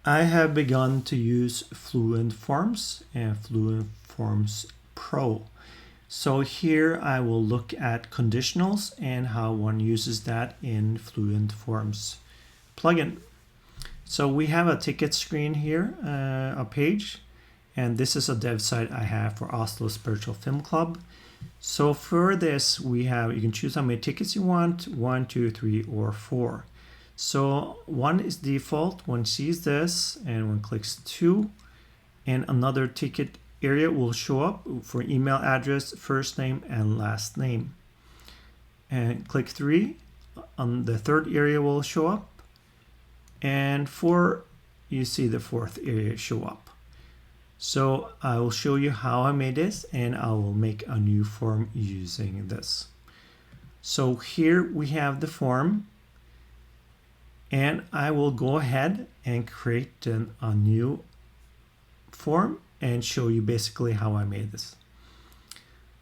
I have begun to use Fluent Forms and Fluent Forms Pro. So here I will look at conditionals and how one uses that in Fluent Forms plugin. So we have a ticket screen here, a page, and this is a dev site I have for Oslo Spiritual Film Club. So for this, you can choose how many tickets you want, 1, 2, 3, or 4. So 1 is default. One sees this and one clicks 2, and another ticket area will show up for email address, first name, and last name. And click 3, the third area will show up, and 4, you see the fourth area show up. So I will show you how I made this, and I will make a new form using this. So here we have the form, and I will go ahead and create a new form and show you basically how I made this.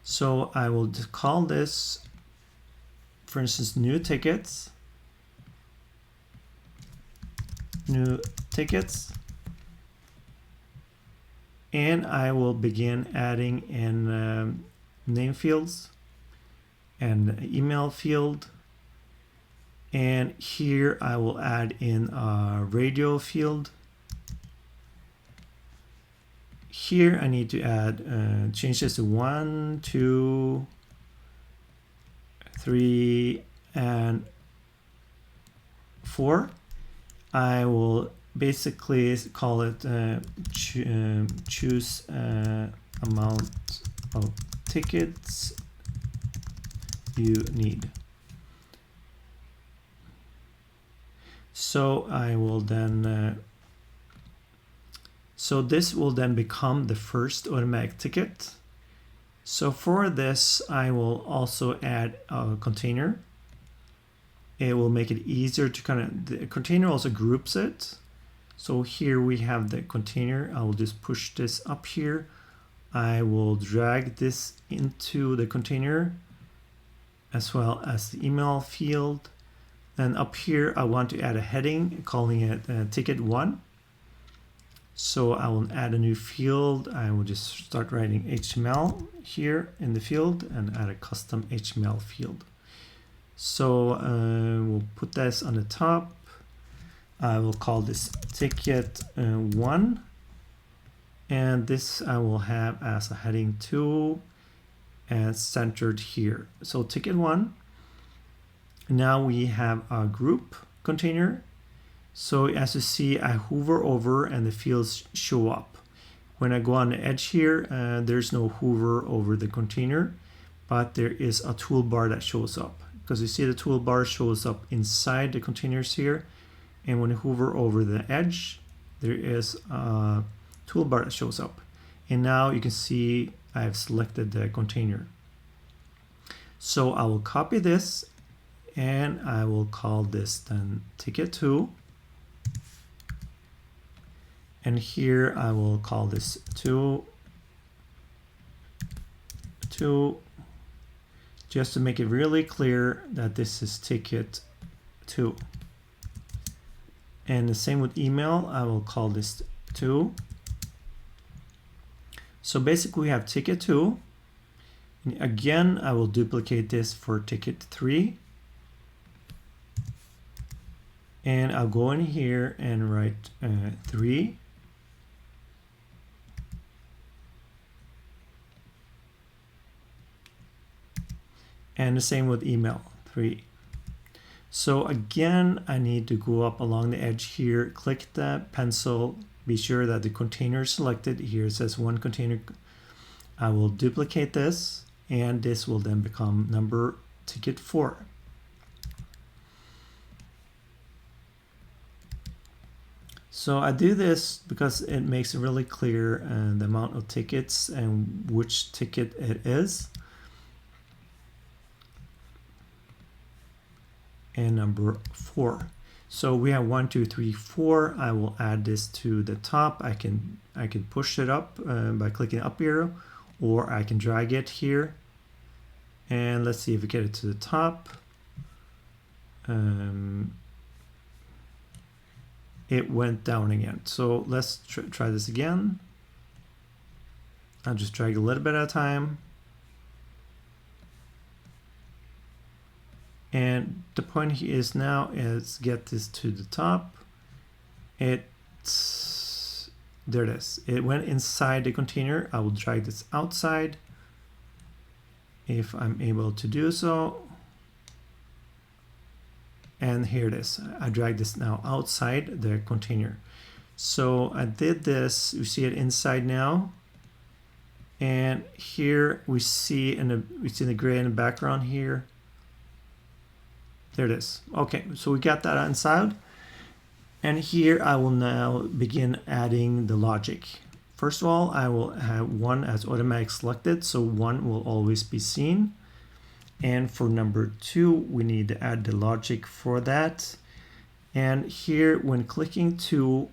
So I will call this, for instance, new tickets, and I will begin adding in name fields and email field. And here I will add in a radio field. Here I need to add, change this to 1, 2, 3, and 4. I will basically call it choose amount of tickets you need. So I will then, so this will then become the first automatic ticket. So for this, I will also add a container. It will make it easier to the container also groups it. So here we have the container. I will just push this up here. I will drag this into the container as well as the email field. And up here, I want to add a heading, calling it ticket 1. So I will add a new field. I will just start writing HTML here in the field and add a custom HTML field. So we'll put this on the top. I will call this ticket 1. And this I will have as a heading 2 and centered here. So ticket 1. Now we have a group container. So as you see, I hover over and the fields show up. When I go on the edge here, there's no hover over the container, but there is a toolbar that shows up. Because you see the toolbar shows up inside the containers here. And when you hover over the edge, there is a toolbar that shows up. And now you can see I've selected the container. So I will copy this and I will call this then ticket 2. And here I will call this 2, just to make it really clear that this is ticket 2. And the same with email, I will call this 2. So basically we have ticket 2. And again, I will duplicate this for ticket 3. And I'll go in here and write 3. And the same with email, 3. So again, I need to go up along the edge here, click the pencil, be sure that the container is selected. Here it says 1 container. I will duplicate this, and this will then become number ticket 4. So I do this because it makes it really clear the amount of tickets and which ticket it is. And number 4. So we have 1, 2, 3, 4. I will add this to the top. I can push it up by clicking up arrow, or I can drag it here. And let's see if we get it to the top. it went down again. So let's try this again. I'll just drag a little bit at a time. And the point here is now is get this to the top. There it is. It went inside the container. I will drag this outside if I'm able to do so. And here it is. I drag this now outside the container. So I did this. You see it inside now. And here we see the gray in the background here. There it is. Okay, so we got that inside. And here I will now begin adding the logic. First of all, I will have one as automatic selected, so one will always be seen. And for number 2, we need to add the logic for that. And here, when clicking to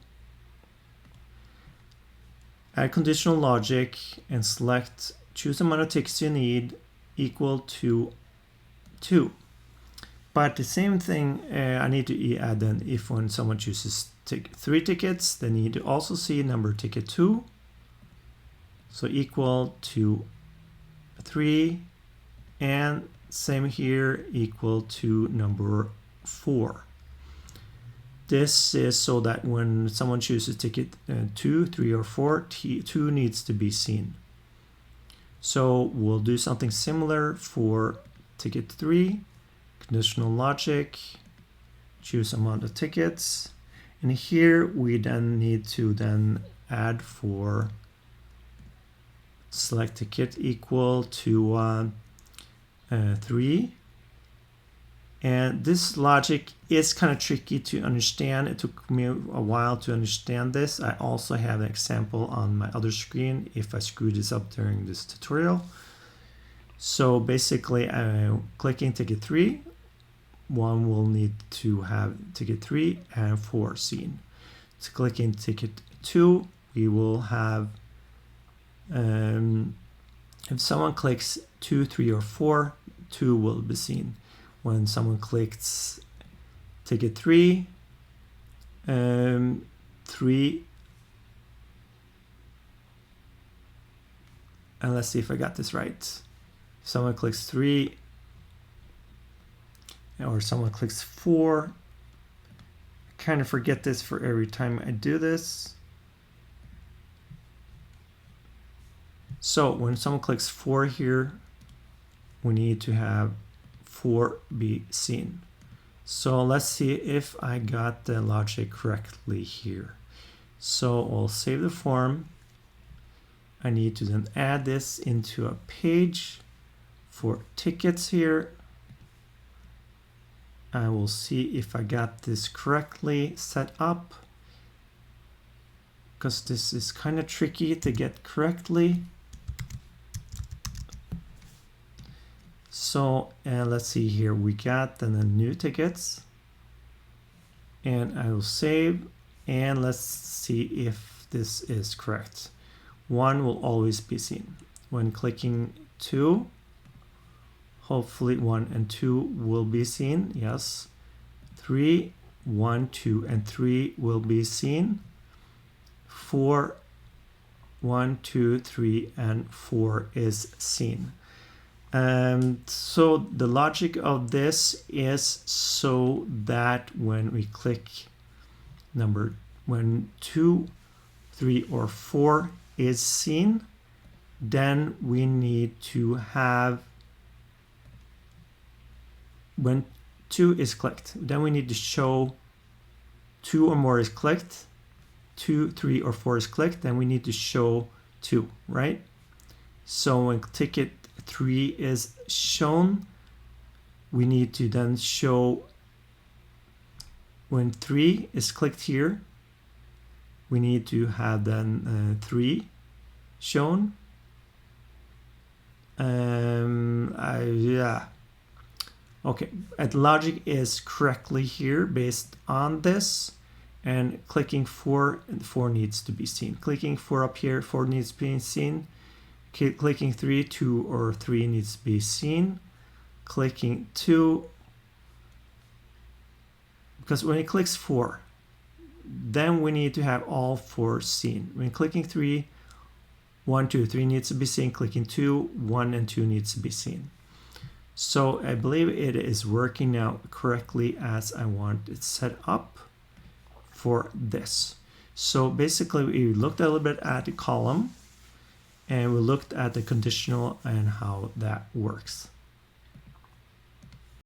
add conditional logic and select choose the amount of tickets you need equal to 2. But the same thing I need to add then if when someone chooses 3 tickets, they need to also see number ticket 2. So equal to 3, and same here, equal to number 4. This is so that when someone chooses ticket 2, 3, or 4, 2 needs to be seen. So we'll do something similar for ticket 3. Conditional logic, choose amount of tickets, and here we then need to then add for select ticket equal to 3. And this logic is kind of tricky to understand. It took me a while to understand this. I also have an example on my other screen if I screw this up during this tutorial. So basically, clicking ticket 3, one will need to have ticket 3 and 4 seen. So clicking ticket 2, we will have, if someone clicks 2, 3, or 4, 2 will be seen. When someone clicks ticket 3, 3, and let's see if I got this right. If someone clicks 3, or someone clicks 4, I kind of forget this for every time I do this. So when someone clicks 4 here, we need to have 4 be seen. So let's see if I got the logic correctly here. So I'll save the form. I need to then add this into a page for tickets here. I will see if I got this correctly set up, because this is kind of tricky to get correctly. So let's see here, we got then the new tickets, and I will save, and let's see if this is correct. 1 will always be seen. When clicking 2, hopefully 1 and 2 will be seen. Yes. 3, 1, 2, and 3 will be seen. 4, 1, 2, 3, and 4 is seen. So the logic of this is so that when we click when 2, 3, or 4 is seen, then we need to have, when 2 is clicked, then we need to show 2 or more is clicked, 2, 3, or 4 is clicked, then we need to show 2, right? So when ticket 3 is shown, we need to then show, when 3 is clicked here, we need to have then 3 shown. Yeah. Okay, and logic is correctly here based on this, and clicking 4 needs to be seen. Clicking 4 up here, 4 needs to be seen. Clicking 3, 2 or 3 needs to be seen. Clicking 2, because when it clicks 4, then we need to have all 4 seen. When clicking 3, 1, 2, 3 needs to be seen. Clicking 2, 1 and 2 needs to be seen. So I believe it is working out correctly as I want it set up for this. So basically we looked a little bit at the column and we looked at the conditional and how that works.